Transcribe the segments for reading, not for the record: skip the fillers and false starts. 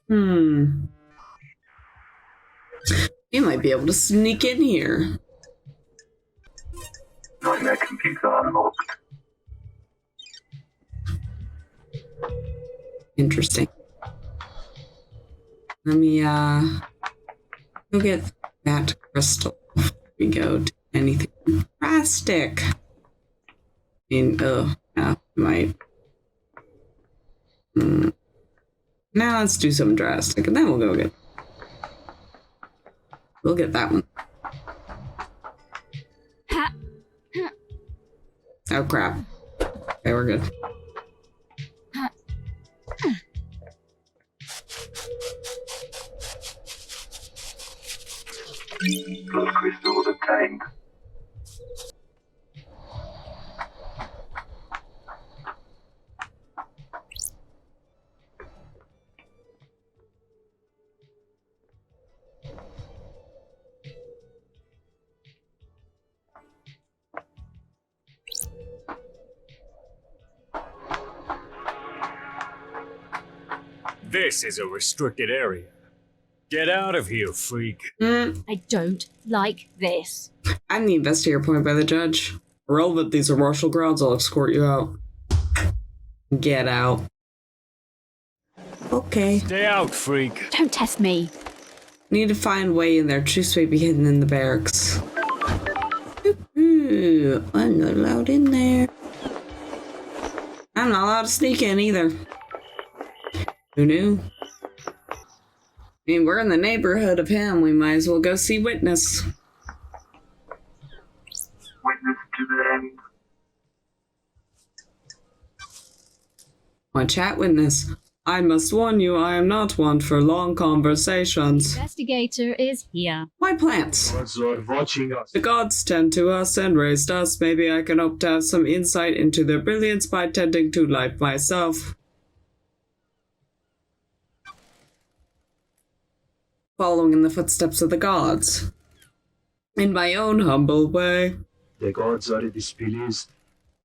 You might be able to sneak in here. Nightmare computer unlocked. Interesting. Let me, go get that crystal before we go to anything drastic. I mean, yeah, might. Now let's do something drastic, and then we'll get that one. Oh crap. Okay, we're good. Blood crystals obtained. This is a restricted area. Get out of here, freak. I don't like this. I'm the investigator appointed by the judge. Irrelevant, these are martial grounds. I'll escort you out. Get out. Okay. Stay out, freak. Don't test me. Need to find way in there. Truce may be hidden in the barracks. Ooh, I'm not allowed in there. I'm not allowed to sneak in either. Who knew? I mean, we're in the neighborhood of him. We might as well go see Witness. Witness to the end. My chat Witness. I must warn you, I am not one for long conversations. Investigator is here. My plants. Gods are watching us. The gods tend to us and raised us. Maybe I can hope to have some insight into their brilliance by tending to life myself. Following in the footsteps of the gods. In my own humble way. The gods are displeased.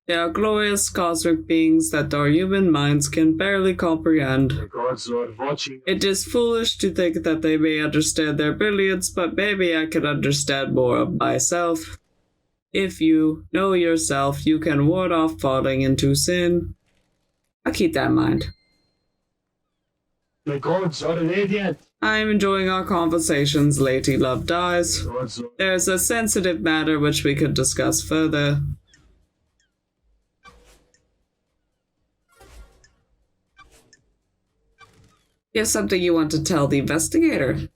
They are glorious cosmic beings that our human minds can barely comprehend. The gods are watching. It is foolish to think that they may understand their brilliance, but maybe I can understand more of myself. If you know yourself, you can ward off falling into sin. I'll keep that in mind. The gods are radiant. I am enjoying our conversations, Lady Love dies. Gods are... There's a sensitive matter which we could discuss further. You have something you want to tell the investigator.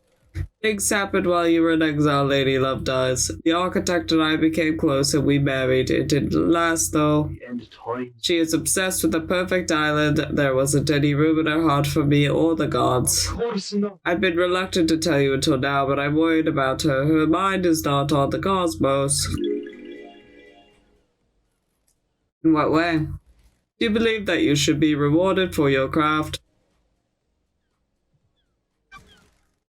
Things happened while you were in exile, Lady Love dies. The architect and I became close and we married. It didn't last, though. The end times. She is obsessed with the perfect island. There wasn't any room in her heart for me or the gods. Of course not. I've been reluctant to tell you until now, but I'm worried about her. Her mind is not on the cosmos. In what way? Do you believe that you should be rewarded for your craft?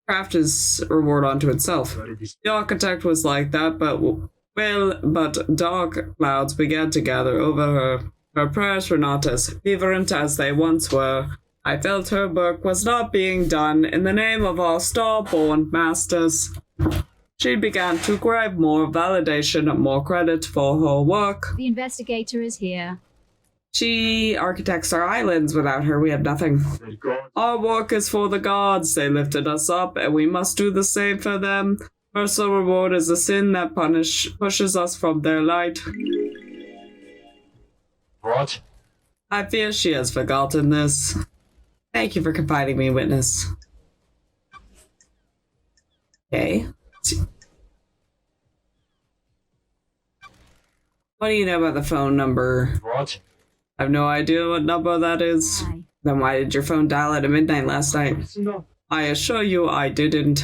Craft is a reward unto itself. The architect was like that, but dark clouds began to gather over her. Her prayers were not as fervent as they once were. I felt her work was not being done in the name of our star-born masters. She began to crave more validation, more credit for her work. The investigator is here. She architects our islands. Without her, we have nothing. The gods. Our work is for the gods. They lifted us up, and we must do the same for them. Merciful reward is a sin that pushes us from their light. What? I fear she has forgotten this. Thank you for confiding me, Witness. Okay. What do you know about the phone number? What? I have no idea what number that is. Why? Then why did your phone dial at midnight last night? It's not. I assure you I didn't.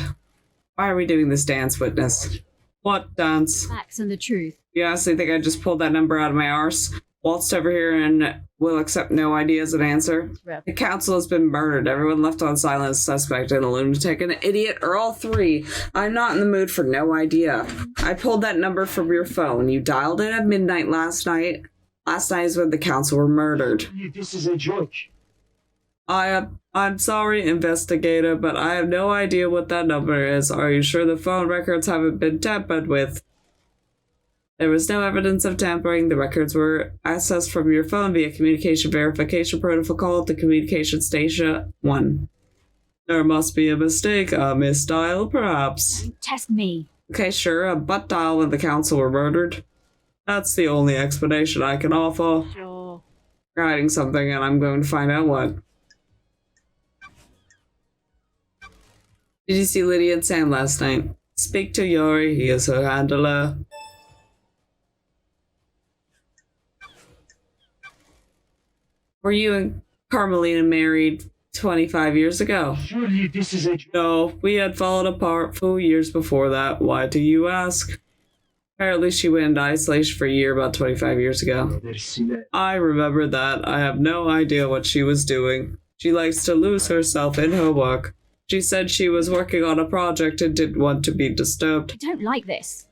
Why are we doing this dance, Witness? What dance? Facts and the truth. You honestly think I just pulled that number out of my arse? Waltzed over here and will accept no idea as an answer? The council has been murdered. Everyone left on silent is suspect, and a lunatic, an idiot, or all three. I'm not in the mood for no idea. I pulled that number from your phone. You dialed it at midnight last night. Last night is when the council were murdered. This is a joke. I'm sorry, investigator, but I have no idea what that number is. Are you sure the phone records haven't been tampered with? There was no evidence of tampering. The records were accessed from your phone via communication verification protocol to communication station 1. There must be a mistake, a misdial, perhaps. Don't test me. Okay, sure, a butt dial when the council were murdered. That's the only explanation I can offer. Sure. You're hiding something, and I'm going to find out what. Did you see Lydia and Sam last night? Speak to Yori, he is her handler. Were you and Carmelina married 25 years ago? Surely this is a No, we had fallen apart 4 years before that. Why do you ask? Apparently she went into isolation for a year about 25 years ago. I remember that. I have no idea what she was doing. She likes to lose herself in her work. She said she was working on a project and didn't want to be disturbed. I don't like this.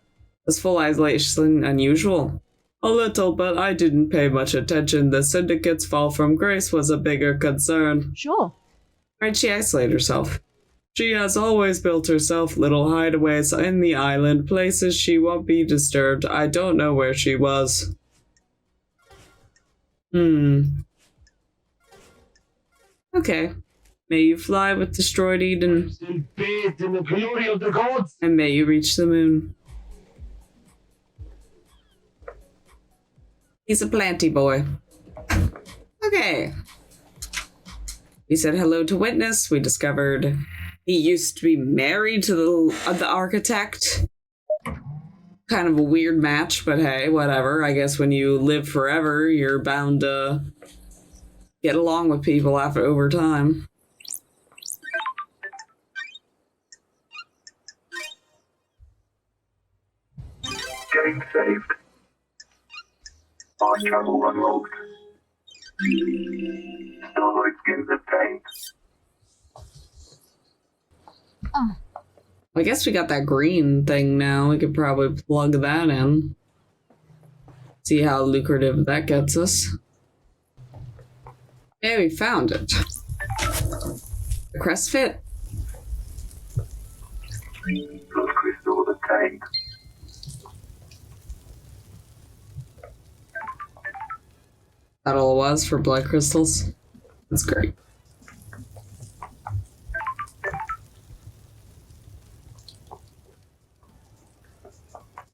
Was full isolation unusual? A little, but I didn't pay much attention. The syndicate's fall from grace was a bigger concern. Sure. Where'd she isolate herself? She has always built herself little hideaways in the island, places she won't be disturbed. I don't know where she was. Okay. May you fly with destroyed Eden, still bathed in the glory of the gods. and may you reach the moon. He's a planty boy. Okay. We said hello to Witness. We discovered he used to be married to the architect. Kind of a weird match, but hey, whatever. I guess when you live forever, you're bound to get along with people over time. Getting saved. Our channel unlocked. Starlight skins obtained. Oh, I guess we got that green thing now. We could probably plug that in. See how lucrative that gets us. Yeah, we found it. The crest fit. Blood crystal obtained. That all it was for blood crystals. That's great.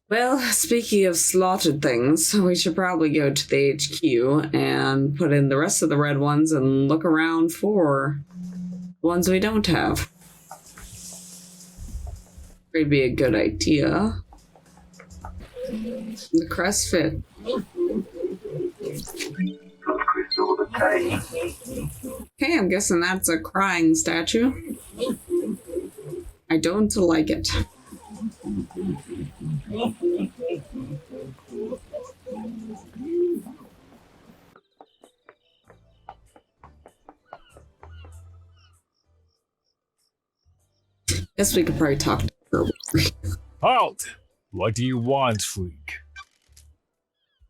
Well, speaking of slaughtered things, we should probably go to the HQ and put in the rest of the red ones and look around for ones we don't have. It'd be a good idea. The crest fit. Blood crystal obtained. Okay, I'm guessing that's a crying statue. I don't like it. Guess we could probably talk to her. Halt! What do you want, freak?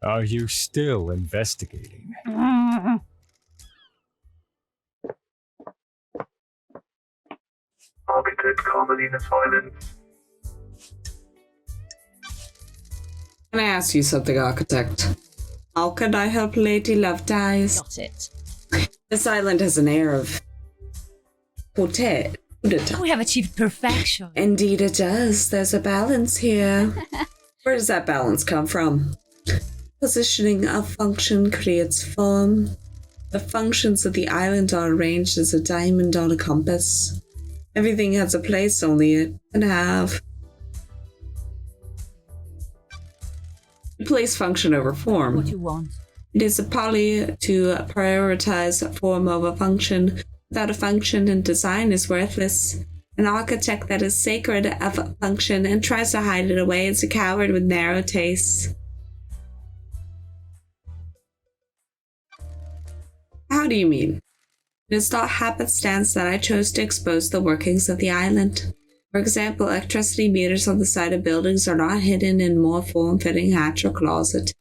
Are you still investigating? Architect Carmelina Silence. Can I ask you something, Architect? How can I help Lady Love Dies? got it. This island has an air of coup d'etat. We have achieved perfection. Indeed it does. There's a balance here. Where does that balance come from? Positioning of function creates form. The functions of the island are arranged as a diamond on a compass. Everything has a place only it can have. You place function over form. What you want. It is a folly to prioritize form over function. Without a function, and design is worthless. An architect that is sacred of function and tries to hide it away is a coward with narrow tastes. How do you mean? It is not happenstance that I chose to expose the workings of the island. For example, electricity meters on the side of buildings are not hidden in more form-fitting hatch or closet.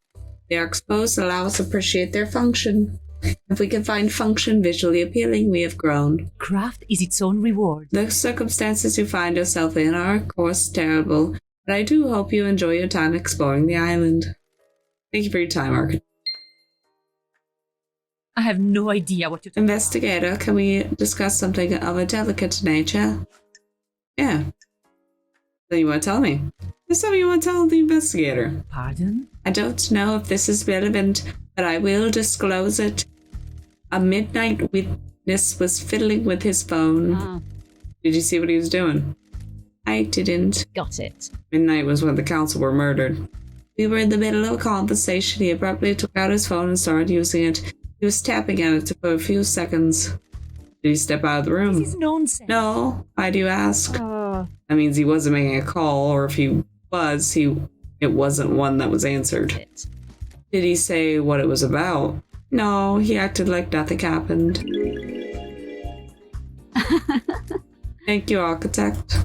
They are exposed to allow us to appreciate their function. If we can find function visually appealing, we have grown. Craft is its own reward. The circumstances you find yourself in are, of course, terrible, but I do hope you enjoy your time exploring the island. Thank you for your time, Architect. I have no idea what you're talking Investigator, can we discuss something of a delicate nature? Yeah. Then you want to tell me? Just tell me you want to tell the investigator. about. Pardon? I don't know if this is relevant, but I will disclose it. A midnight witness was fiddling with his phone. Ah, Did you see what he was doing? I didn't. got it. Midnight was when the council were murdered. We were in the middle of a conversation. He abruptly took out his phone and started using it. He was tapping at it for a few seconds. Did he step out of the room? This is nonsense. No. Why do you ask? Uh, That means he wasn't making a call, or if he was, it wasn't one that was answered. it. Did he say what it was about? No, he acted like nothing happened. Thank you, Architect.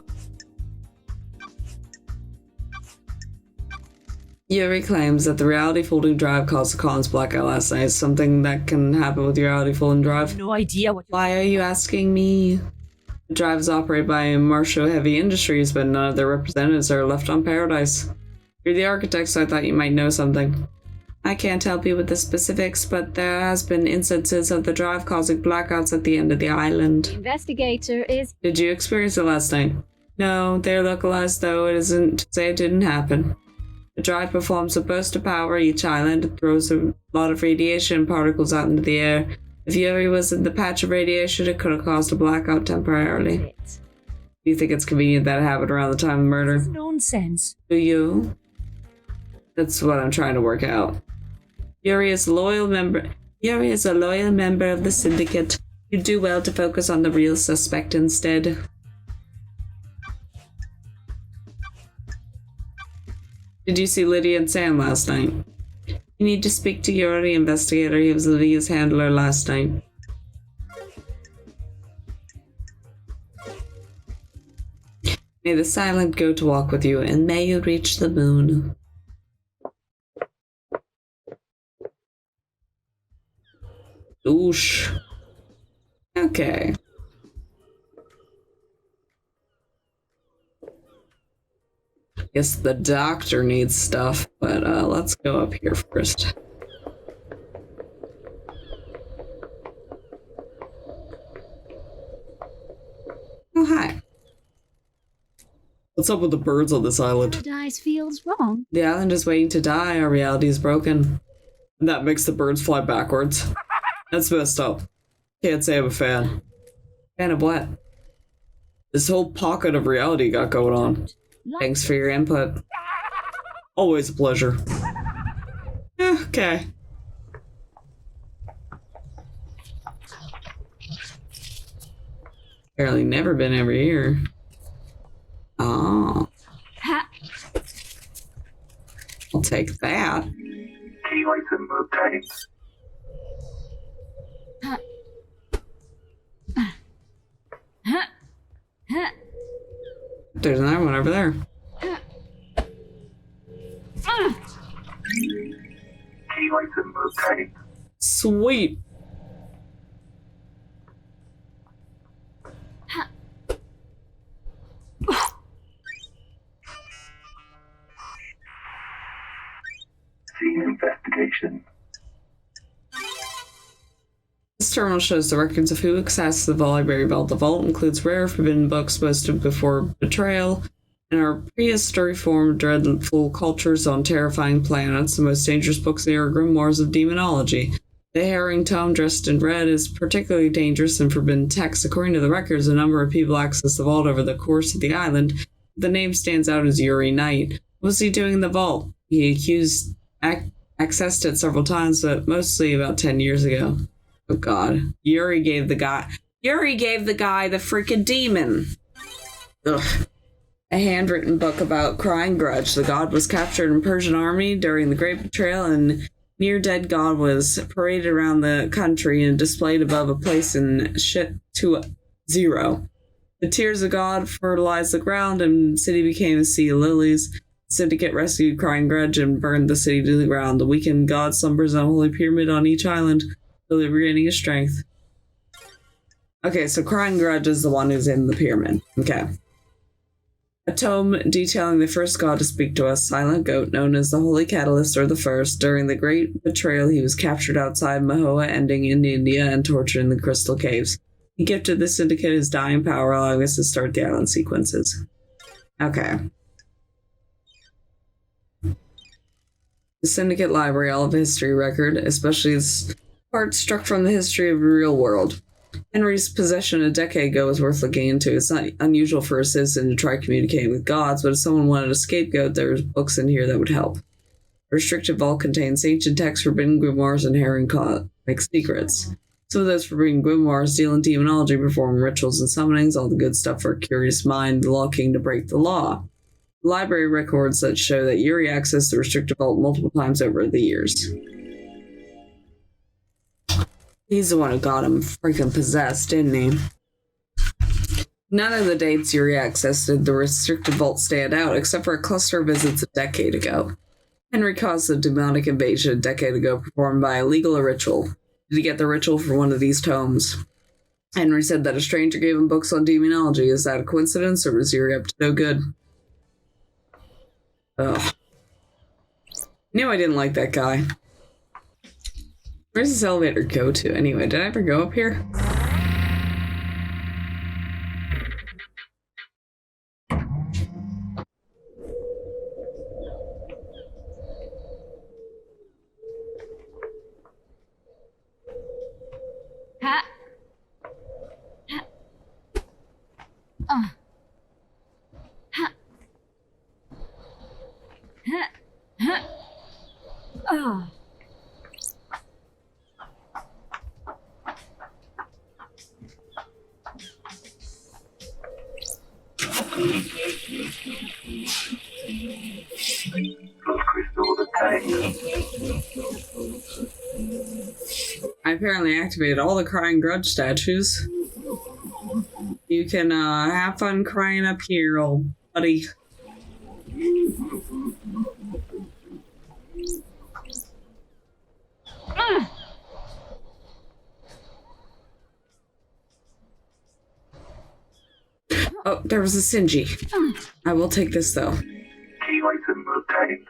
Yuri claims that the reality folding drive caused the Collins blackout last night. Something that can happen with the reality folding drive. No idea what you're Why are you asking me? The drive is operated by Marshall Heavy Industries, but none of their representatives are left on Paradise. You're the architect, so I thought you might know something. I can't help you with the specifics, but there has been instances of the drive causing blackouts at the end of the island. investigator is. Did you experience it last night? No, they're localized, though it isn't to say it didn't happen. The drive performs a burst of power each island. It throws a lot of radiation particles out into the air. If Yuri was in the patch of radiation, it could have caused a blackout temporarily. It. Do you think it's convenient that it happened around the time of the murder? This is nonsense. Do you? That's what I'm trying to work out. Yuri is a loyal member of the syndicate. You'd do well to focus on the real suspect instead. Did you see Lydia and Sam last night? You need to speak to Yuri, investigator. He was Lydia's handler last night. May the silent go to walk with you, and may you reach the moon. Oosh. Okay. Guess the doctor needs stuff, but let's go up here first. Oh, hi. What's up with the birds on this island? Paradise feels wrong. The island is waiting to die. Our reality is broken. And that makes the birds fly backwards. That's messed up. Can't say I'm a fan. Fan of what? This whole pocket of reality got going on. Thanks for your input. Always a pleasure. Okay. Apparently never been over here. Oh. Ha. I'll take that. Key item obtained. Ha. Ha. Ha. There's another one over there. Key item obtained. Sweet. Scene investigation. This terminal shows the records of who accessed the library vault. The vault includes rare forbidden books posted before betrayal, and our prehistory form dreadful cultures on terrifying planets. The most dangerous books are grimoires of demonology. The herring tome dressed in red is particularly dangerous and forbidden text. According to the records, a number of people accessed the vault over the course of the island. The name stands out as Yuri Knight. What was he doing in the vault? He accessed it several times, but mostly about 10 years ago. Oh god. Yuri gave the guy the freaking demon. Ugh. A handwritten book about crying grudge. The god was captured in Persian army during the Great Betrayal, and near-dead god was paraded around the country and displayed above a place in shit to 0. The tears of god fertilized the ground, and the city became a sea of lilies. The syndicate rescued crying grudge and burned the city to the ground. The weakened god slumbers on a holy pyramid on each island. slowly regaining his strength. Okay, so Crying Grudge is the one who's in the pyramid. Okay. A tome detailing the first god to speak to us, Silent Goat, known as the Holy Catalyst or the First. During the Great Betrayal, he was captured outside Mahoa, ending in India, and tortured in the Crystal Caves. He gifted the Syndicate his dying power, allowing us to start the island sequences. Okay. The Syndicate Library, all of history record, especially its parts struck from the history of the real world. Henry's possession a decade ago was worth looking into. It's not unusual for a citizen to try communicating with gods, but if someone wanted a scapegoat, there's books in here that would help. The restricted vault contains ancient texts, forbidden grimoires, and herring like secrets. Some of those forbidden grimoires deal in demonology, performing rituals and summonings, all the good stuff for a curious mind looking to break the law. The library records that show that Yuri accessed the restricted vault multiple times over the years. He's the one who got him freaking possessed, didn't he? None of the dates Yuri accessed the restricted vault stand out, except for a cluster of visits a decade ago. Henry caused the demonic invasion a decade ago, performed by a legal ritual. Did he get the ritual from one of these tomes? Henry said that a stranger gave him books on demonology. Is that a coincidence, or was Yuri up to no good? Ugh. Knew I didn't like that guy. Where's this elevator go to anyway? Did I ever go up here? Ha. Ha. Ha. Ha. Ha. Oh. Crystal the tank. I apparently activated all the Crying Grudge statues. You can have fun crying up here, old buddy. Oh, there was a Sinji. I will take this, though. Key item obtained.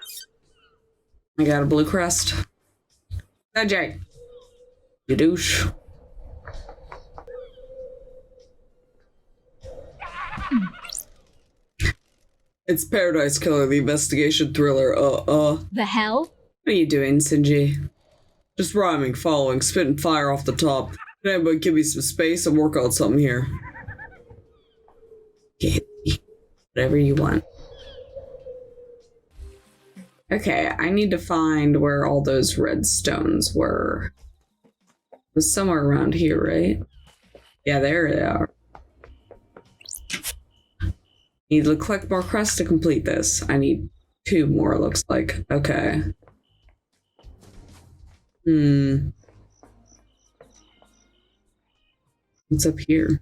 I got a blue crest. Jay. You douche. It's Paradise Killer, the investigation thriller. The hell? What are you doing, Sinji? Just rhyming, following, spitting fire off the top. Can anybody give me some space and work out something here? Get me. Whatever you want. Okay, I need to find where all those red stones were. It was somewhere around here, right? Yeah, there they are. Need to collect more crests to complete this. I need 2 more, looks like. Okay. What's up here?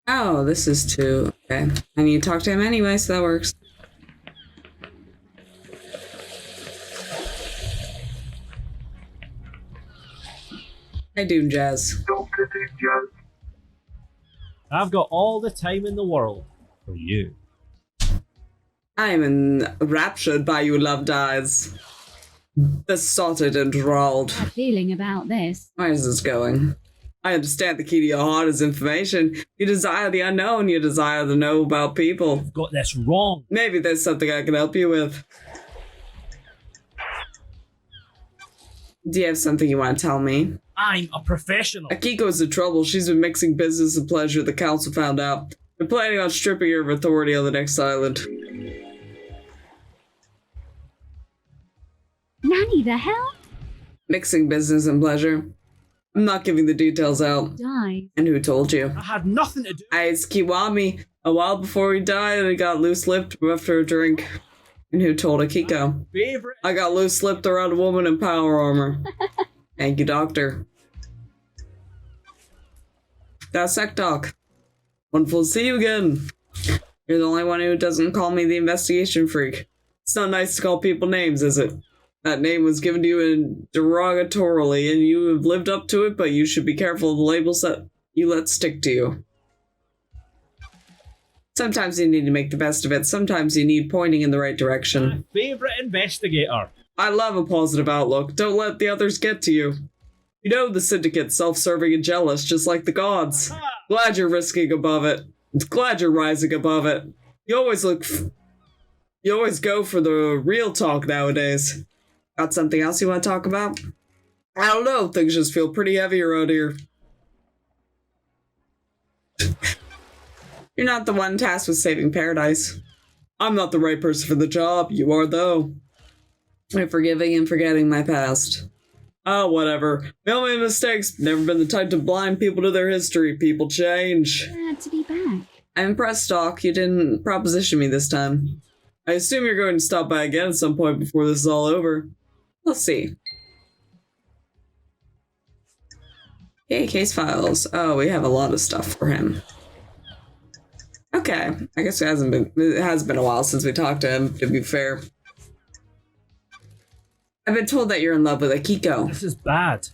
Oh, this is 2. Okay. I need to talk to him anyway, so that works. Hey, Doom Jazz. Dr. Jazz. I've got all the time in the world for you. I am enraptured by you, loved eyes. Besotted and enthralled. Bad feeling about this. Where is this going? I understand the key to your heart is information. You desire the unknown. You desire to know about people. You've got this wrong. Maybe there's something I can help you with. Do you have something you want to tell me? I'm a professional. Akiko's in trouble. She's been mixing business and pleasure, the council found out. They're planning on stripping her of authority on the next island. Nanny, the hell? Mixing business and pleasure. I'm not giving the details out. Die. And who told you? I had nothing to do. It's Kiwami. A while before he died, I got loose-lipped after a drink. And who told Akiko? Favorite. I got loose-lipped around a woman in power armor. Thank you, doctor. That's Sec Doc. Wonderful to see you again. You're the only one who doesn't call me the investigation freak. It's not nice to call people names, is it? That name was given to you derogatorily, and you have lived up to it, but you should be careful of the labels that you let stick to you. Sometimes you need to make the best of it. Sometimes you need pointing in the right direction. My favourite investigator. I love a positive outlook. Don't let the others get to you. You know the syndicate's self-serving and jealous, just like the gods. Glad you're risking above it. Glad you're rising above it. You always go for the real talk nowadays. Got something else you want to talk about? I don't know. Things just feel pretty heavy around here. You're not the one tasked with saving paradise. I'm not the right person for the job. You are, though. I'm forgiving and forgetting my past. Oh, whatever. We all made mistakes. Never been the type to blind people to their history. People change. Glad to be back. I'm impressed, Doc. You didn't proposition me this time. I assume you're going to stop by again at some point before this is all over. We'll see. Okay, case files. Oh, we have a lot of stuff for him. Okay, I guess it has been a while since we talked to him, to be fair. I've been told that you're in love with Akiko. This is bad.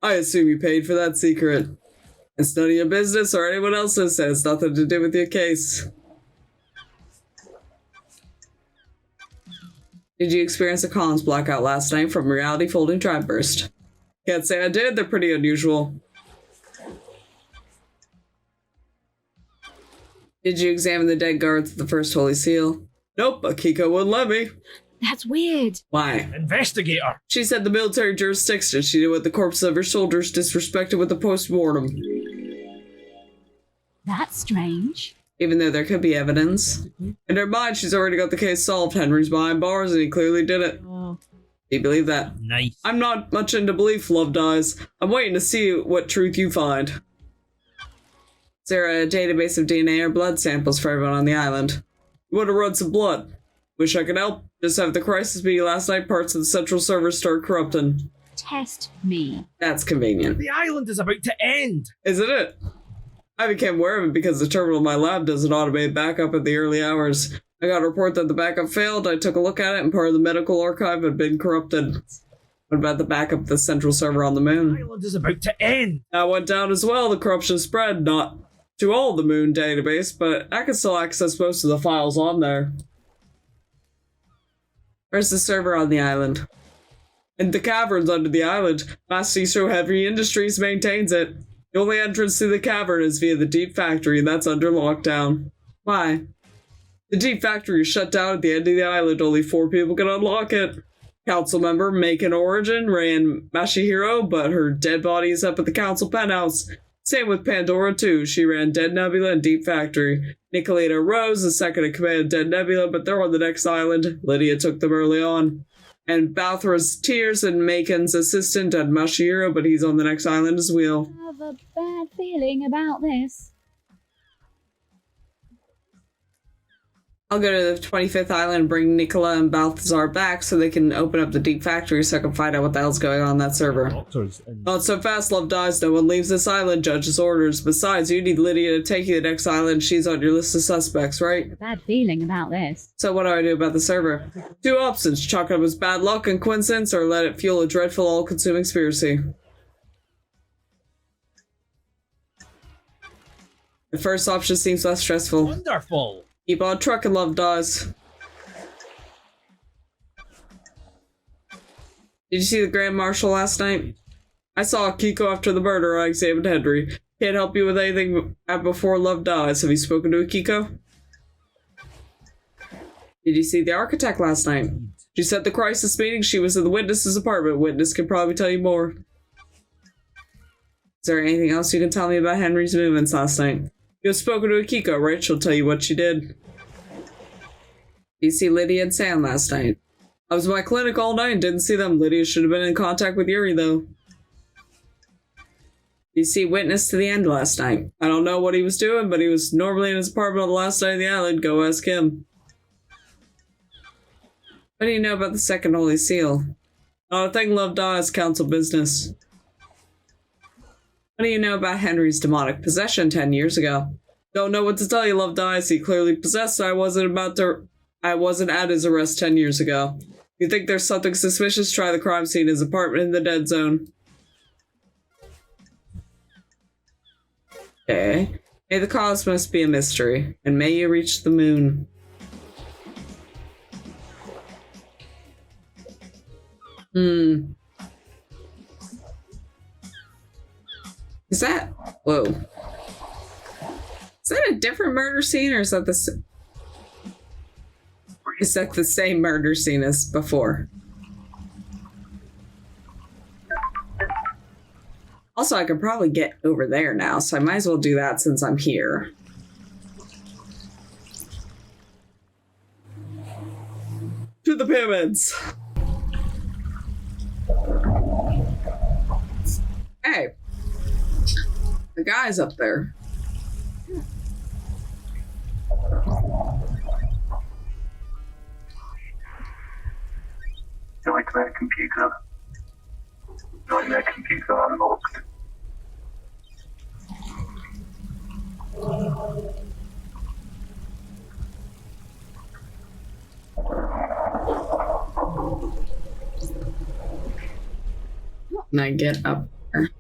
I assume you paid for that secret. It's none of your business or anyone else's, and it's nothing to do with your case. Did you experience a Collins blackout last night from reality folding tribe burst? Can't say I did, they're pretty unusual. Did you examine the dead guards of the first Holy Seal? Nope, Akiko wouldn't let me. That's weird. Why? Investigator. She said the military jurisdiction. She did what the corpses of her soldiers disrespected with the post-mortem. That's strange. Even though there could be evidence. In her mind, she's already got the case solved. Henry's behind bars, and he clearly did it. Oh. Do you believe that? Nice. I'm not much into belief, Love Dies. I'm waiting to see what truth you find. Is there a database of DNA or blood samples for everyone on the island? You want to run some blood? Wish I could help. Just have the crisis meeting last night, parts of the central server start corrupting. Test me. That's convenient. The island is about to end. Isn't it? I became aware of it because the terminal in my lab does an automated backup at the early hours. I got a report that the backup failed. I took a look at it, and part of the medical archive had been corrupted. What about the backup of the central server on the moon? The island is about to end. That went down as well. The corruption spread, not to all the moon database, but I can still access most of the files on there. Where's the server on the island? In the caverns under the island. Mastistro Heavy Industries maintains it. The only entrance to the cavern is via the Deep Factory, and that's under lockdown. Why? The Deep Factory is shut down at the end of the island. Only 4 people can unlock it. Council member Macon Origin ran Mashihiro, but her dead body is up at the council penthouse. Same with Pandora, too. She ran Dead Nebula and Deep Factory. Nicoleta Rose is second in command of Dead Nebula, but they're on the next island. Lydia took them early on. And Balthra's Tears and Macon's assistant at Mashihiro, but he's on the next island as well. I have a bad feeling about this. I'll go to the 25th island and bring Nicola and Balthazar back so they can open up the Deep Factory so I can find out what the hell's going on that server. Doctors and Not so fast, Love Dies. No one leaves this island, judge's orders. Besides, you need Lydia to take you to the next island. She's on your list of suspects, right? A bad feeling about this. So what do I do about the server? 2 options. Chalk it up as bad luck and coincidence, or let it fuel a dreadful, all-consuming conspiracy. The first option seems less stressful. wonderful. Keep on trucking, Love Dies. Did you see the Grand Marshal last night? I saw Akiko after the murder. I examined Henry. Can't help you with anything before Love Dies. Have you spoken to Akiko? Did you see the architect last night? She said the crisis meeting. She was in the witness's apartment. Witness can probably tell you more. Is there anything else you can tell me about Henry's movements last night? You have spoken to Akiko, right? She'll tell you what she did. Did you see Lydia and Sam last night? I was in my clinic all night and didn't see them. Lydia should have been in contact with Yuri, though. Did you see Witness to the End last night? I don't know what he was doing, but he was normally in his apartment on the last night of the island. Go ask him. What do you know about the second Holy Seal? Not a thing. Love Dies, council business. What do you know about Henry's demonic possession 10 years ago? Don't know what to tell you, Love Dies. He clearly possessed, so I wasn't at his arrest 10 years ago. If you think there's something suspicious, try the crime scene, his apartment in the dead zone. Okay. May the cause must be a mystery, and may you reach the moon. Is that... Whoa. Is that a different murder scene, or is that is that the same murder scene as before? Also, I could probably get over there now, so I might as well do that since I'm here. To the pyramids! Hey! The guy's up there. Nightmare computer. Nightmare computer unlocked. Can I get up there?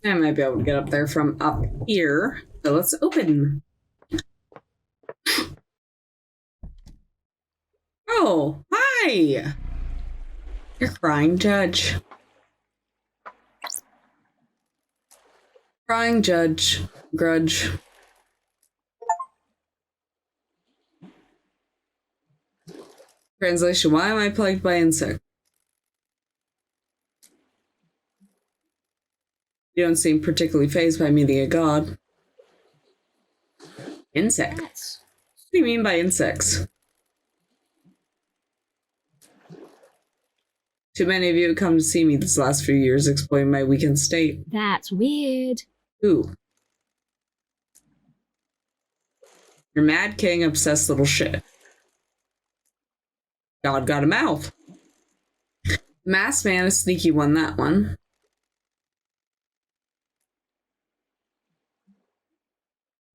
I might be able to get up there from up here. So let's open. Oh, hi! You're crying judge. Crying judge. Grudge. Translation, why am I plagued by insects? You don't seem particularly fazed by meeting a god. Insect? What do you mean by insects? Too many of you have come to see me these last few years exploiting my weakened state. That's weird. Who? Your mad king, obsessed little shit. God got a mouth. Masked man, a sneaky one, that one.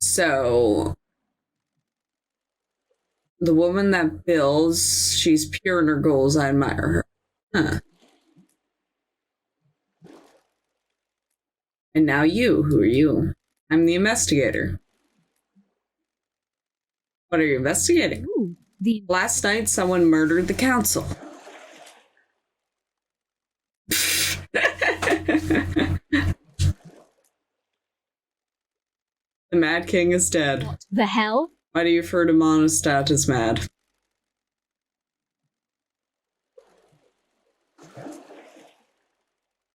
So, the woman that builds, she's pure in her goals. I admire her. Huh. And now you. Who are you? I'm the investigator. What are you investigating? Ooh, Last night, someone murdered the council. The Mad King is dead. What the hell? Why do you refer to Monostat as mad?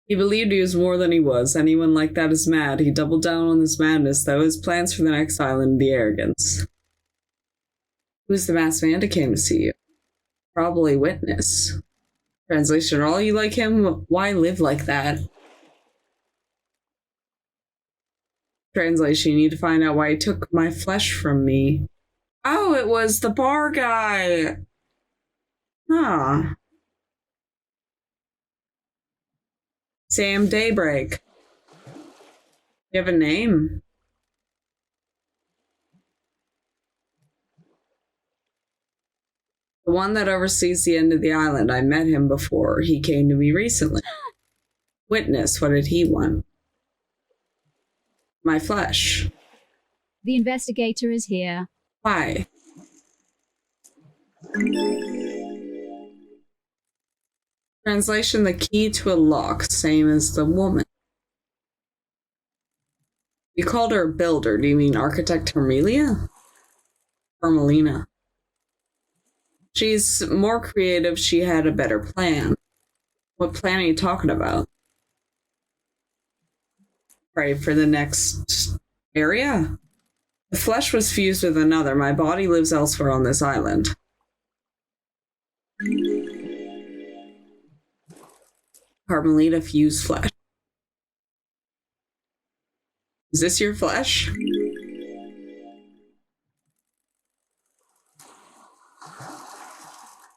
He believed he was more than he was. Anyone like that is mad. He doubled down on this madness, though. His plans for the next island, the arrogance. Who's the masked man that came to see you? Probably witness. Translation, are all you like him? Why live like that? Translation, you need to find out why he took my flesh from me. Oh, it was the bar guy. Huh. Sam Daybreak. You have a name? The one that oversees the end of the island. I met him before. He came to me recently. Witness, what did he want? My flesh. The investigator is here. Why? Translation, the key to a lock, same as the woman. You called her a builder. Do you mean architect Hermelia? Hermelina. She's more creative. She had a better plan. What plan are you talking about? Right, for the next area? The flesh was fused with another. My body lives elsewhere on this island. Carmelita fused flesh. Is this your flesh?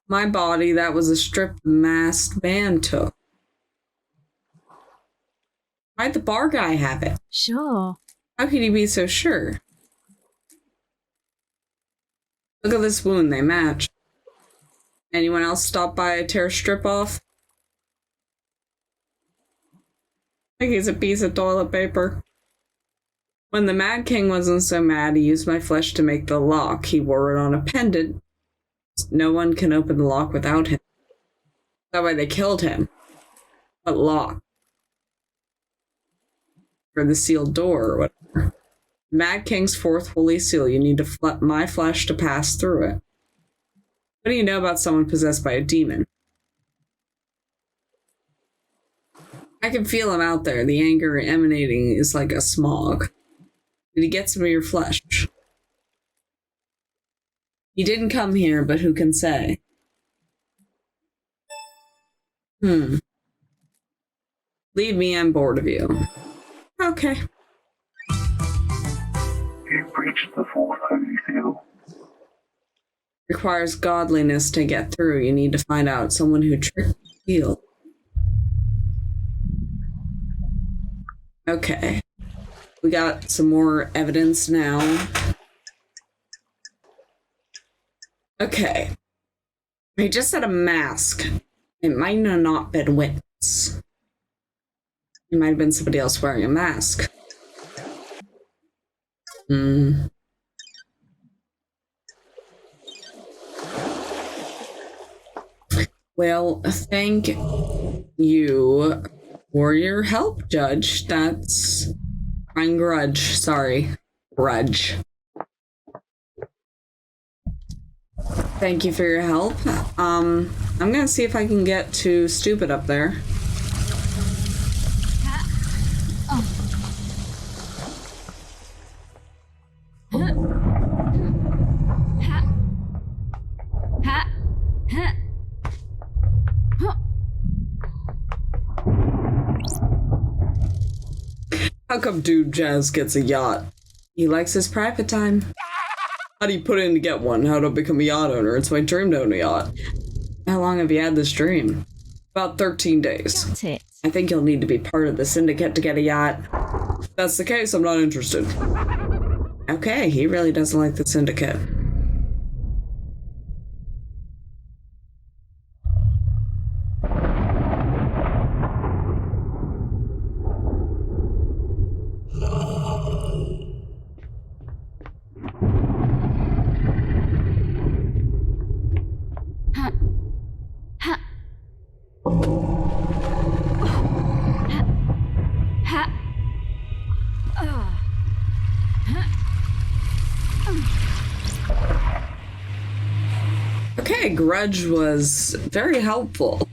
My body, that was a strip the masked man took. Why'd the bar guy have it? Sure. How could he be so sure? Look at this wound, they match. Anyone else stop by a tear strip off? I think he's a piece of toilet paper. When the Mad King wasn't so mad, he used my flesh to make the lock. He wore it on a pendant. No one can open the lock without him. That way they killed him. What lock? For the sealed door or whatever. Mad King's fourth holy seal. You need my flesh to pass through it. What do you know about someone possessed by a demon? I can feel him out there. The anger emanating is like a smog. Did he get some of your flesh? He didn't come here, but who can say? Leave me, I'm bored of you. Okay. You breached the fourth holy seal. Requires godliness to get through. You need to find out someone who tricked the seal. Okay. We got some more evidence now. Okay. He just had a mask. It might have not been witness. It might have been somebody else wearing a mask. Well, thank you for your help, Judge. That's... I'm grudge. Sorry. Grudge. Thank you for your help. I'm gonna see if I can get to Stupid up there. How come Dude Jazz gets a yacht? He likes his private time. How do you put in to get one? How to become a yacht owner? It's my dream to own a yacht. How long have you had this dream? About 13 days. Got it. I think you'll need to be part of the syndicate to get a yacht. If that's the case, I'm not interested. Okay, he really doesn't like the syndicate. Okay, Grudge was very helpful.